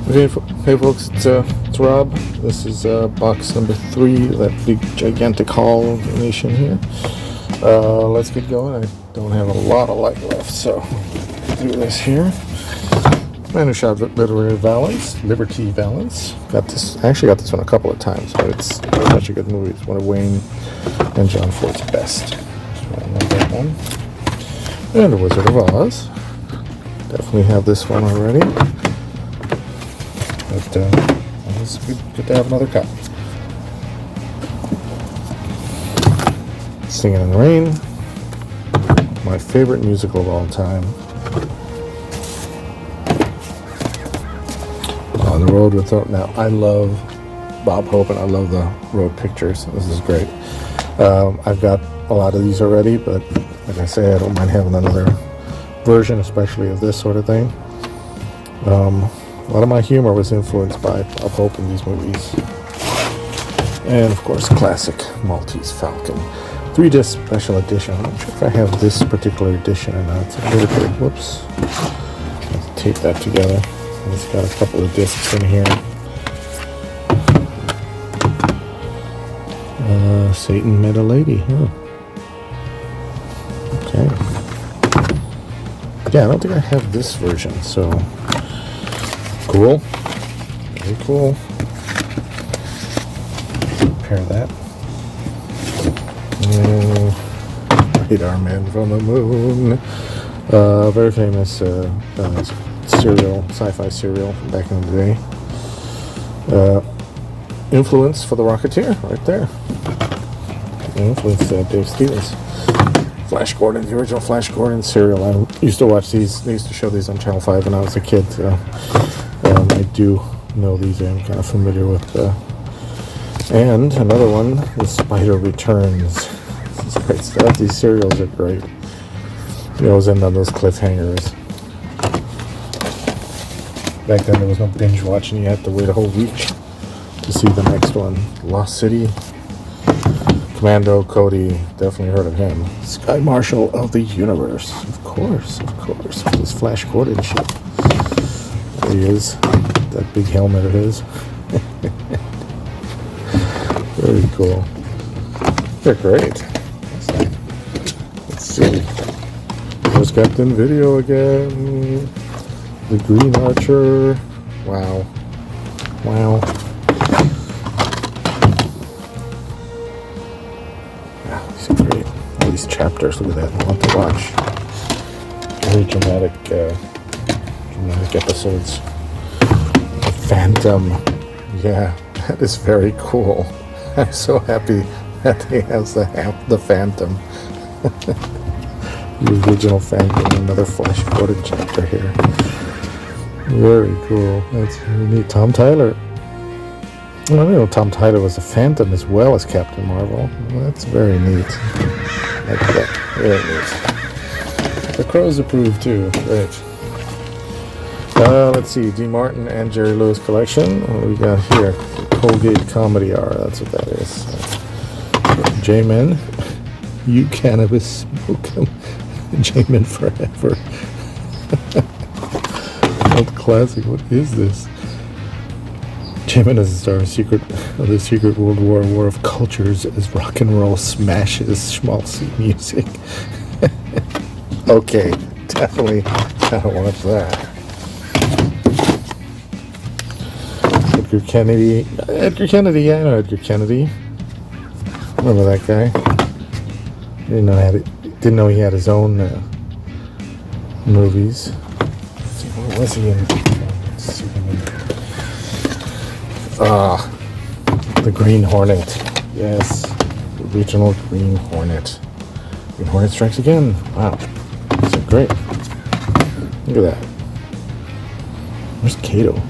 Hey folks, it's Rob. This is box number 3, that big gigantic haul nation here. Let's get going. I don't have a lot of light left, so do this here. Man Who Shot Liberty Valance. Got this one a couple of times, but it's such a good movie. It's one of Wayne and John Ford's best. So I love that one. And The Wizard of Oz. Definitely have this one already. But it's good to have another copy. Singing in the Rain. My favorite musical of all time. On the Road with... Now, I love Bob Hope and I love the Road Pictures. This is great. I've got a lot of these already, but like I say, I don't mind having another version, especially of this sort of thing. A lot of my humor was influenced by Bob Hope in these movies. And of course, classic Maltese Falcon. 3-disc special edition. I'm not sure if I have this particular edition or not. It's a little bit, whoops. Let's tape that together. And it's got a couple of discs in here. Satan Met a Lady, huh? Okay. Yeah, I don't think I have this version, so... Cool. Very cool. Compare that. Radar Man from the Moon. Very famous serial, sci-fi serial from back in the day. Influence for The Rocketeer, right there. Influence Dave Stevens. Flash Gordon, the original Flash Gordon serial. I used to watch these. They used to show these on Channel 5 when I was a kid. So, I do know these. I'm kind of familiar with. And another one, The Spider Returns. This is great stuff. These serials are great. You always end on those cliffhangers. Back then there was no binge watching. You had to wait a whole week to see the next one. Lost City. Commando Cody, definitely heard of him. Sky Marshal of the Universe. Of course. This Flash Gordon shit. There he is. That big helmet of his. Very cool. They're great. Let's see. There's Captain Video again. The Green Archer. Wow. These are great. All these chapters, look at that. I want to watch. Very dramatic episodes. The Phantom. Yeah, that is very cool. I'm so happy that he has the Phantom. The original Phantom. Another Flash Gordon chapter here. Very cool. That's very neat. Tom Tyler. I didn't know Tom Tyler was a Phantom as well as Captain Marvel. Well, that's very neat. Like that. Very neat. The Crows approve too. Great. Let's see. Dean Martin and Jerry Lewis collection. What do we got here? Colgate Comedy Hour. That's what that is. J-Men. You cannabis smoke them. J-Men forever. Old classic. What is this? J-Men is the star of the secret World War of cultures as rock and roll smashes schmaltzy music. Okay, definitely gotta watch that. Edgar Kennedy, yeah, I know Edgar Kennedy. Remember that guy? Didn't know he had his own movies. Let's see, what was he in? The Green Hornet. Yes, the original Green Hornet. Green Hornet strikes again. Wow, these are great. Look at that. Where's Kato?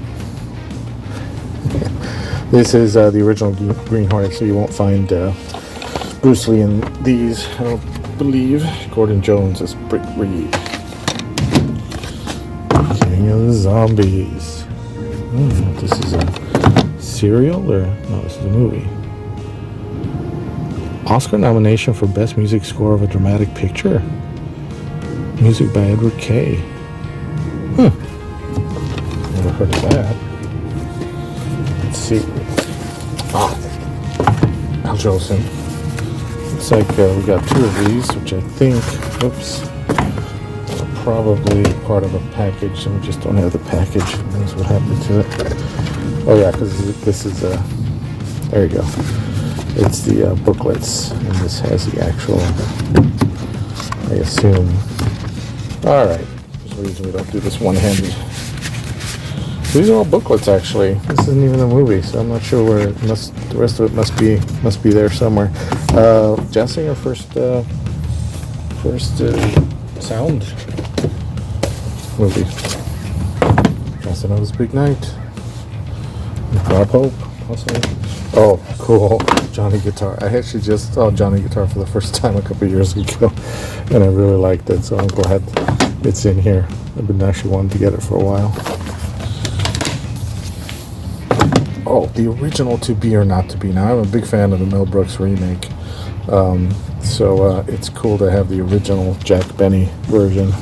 This is the original Green Hornet, so you won't find Bruce Lee in these, I don't believe. Gordon Jones is Brick Reed. King of the Zombies. This is a serial, or no, this is a movie. Oscar nomination for Best Music Score of a Dramatic Picture. Music by Edward Kay. Never heard of that. see. Al Jolson. Looks like we got 2 of these, which I think, oops, are probably part of a package. And we just don't have the package. That's what happened to it. Oh yeah, because this is there you go. It's the booklets, and this has the actual, I assume. Alright, there's a reason we don't do this one-handed. These are all booklets, actually. This isn't even a movie, so I'm not sure where it must. The rest of it must be there somewhere. Jessica, first sound movie. Casanova's Big Night. Bob Hope, possibly. Oh, cool. Johnny Guitar. I actually just saw Johnny Guitar for the first time a couple years ago, and I really liked it, so I'm glad it's in here. I've been actually wanting to get it for a while. Oh, the original To Be or Not to Be. Now, I'm a big fan of the Mel Brooks remake, so it's cool to have the original Jack Benny version.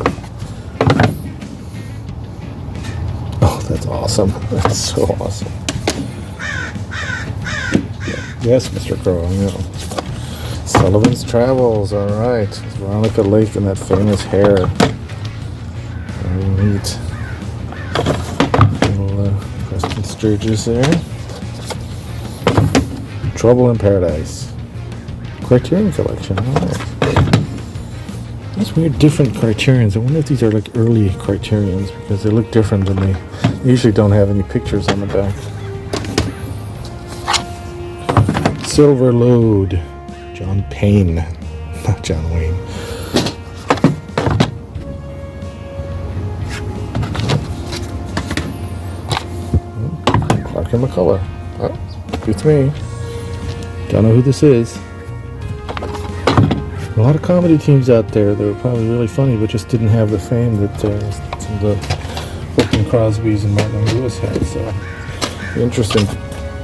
Oh, that's awesome. That's so awesome. Yes, Mr. Crow, I know. Sullivan's Travels, alright. Veronica Lake and that famous hair. Very neat. Little Preston Sturges there. Trouble in Paradise. Criterion Collection, alright. That's weird, different Criterions. I wonder if these are like early Criterions, because they look different and they usually don't have any pictures on the back. Silver Load, John Payne, not John Wayne. Clark and McCullough. Oh, beats me. Don't know who this is. A lot of comedy teams out there that were probably really funny, but just didn't have the fame that some of the Wilton Crosbys and Martin Lewis had. So, interesting to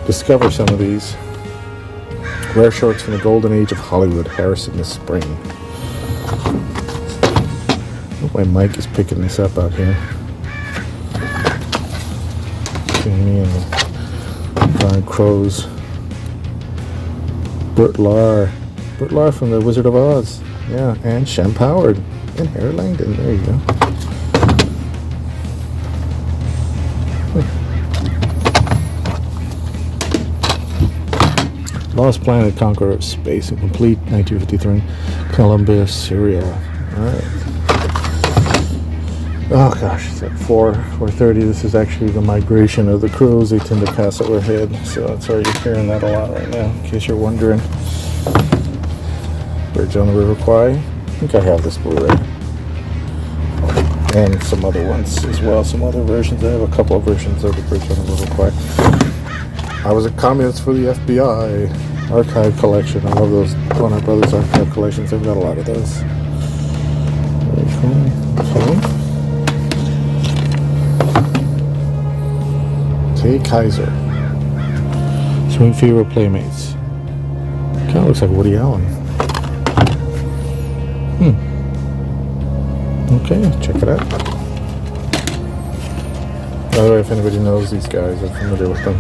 discover some of these. Rare shorts from the golden age of Hollywood, Harrison this spring. I hope my mic is picking this up out here. Between me and the Brian Crows. Burt Lahr. Burt Lahr from The Wizard of Oz. Yeah, and Shem Howard. And Harry Langdon. There you go. Lost Planet, Conqueror of Space, a complete 1953 Columbia serial. Alright. Oh gosh, it's at 4:30. This is actually the migration of the crows. They tend to pass overhead, so sorry you're hearing that a lot right now, in case you're wondering. Bridge on the River Kwai. I think I have this Blu-ray. And some other ones as well, some other versions. I have a couple of versions of the Bridge on the River Kwai. I was a communist for the FBI archive collection. I love those Warner Brothers archive collections. They've got a lot of those. Very cool. Okay. Kay Kaiser. Swing Fever Playmates. Kind of looks like Woody Allen. Okay, check it out. By the way, if anybody knows these guys, I'm familiar with them.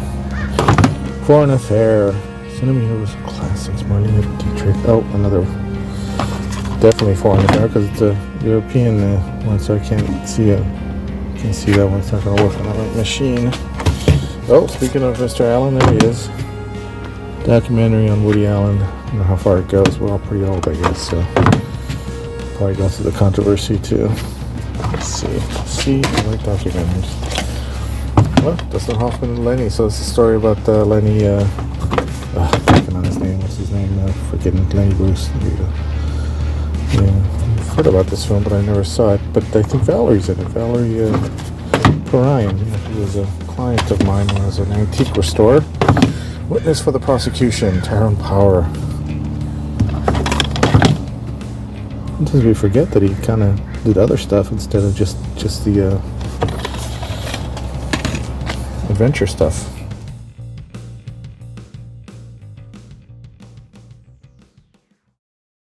Foreign Affair, Cinema Heroes Classics, Marlene Dietrich. Oh, another, definitely Foreign Affair because it's a European one, so I can't see it. Can't see that one. It's not going to work on the right machine. Oh, speaking of Mr. Allen, there he is. Documentary on Woody Allen. I don't know how far it goes. We're all pretty old, I guess. So probably go through the controversy too. Let's see. I like documentaries. Well, Dustin Hoffman and Lenny. So it's a story about Lenny, checking on his name. What's his name? Forgetting Lenny Bruce. Yeah, I've heard about this film, but I never saw it. But I think Valerie's in it. Valerie Perrine. She was a client of mine when I was an antique restorer. Witness for the prosecution, Tyrone Power. Sometimes we forget that he kind of did other stuff instead of just the adventure stuff.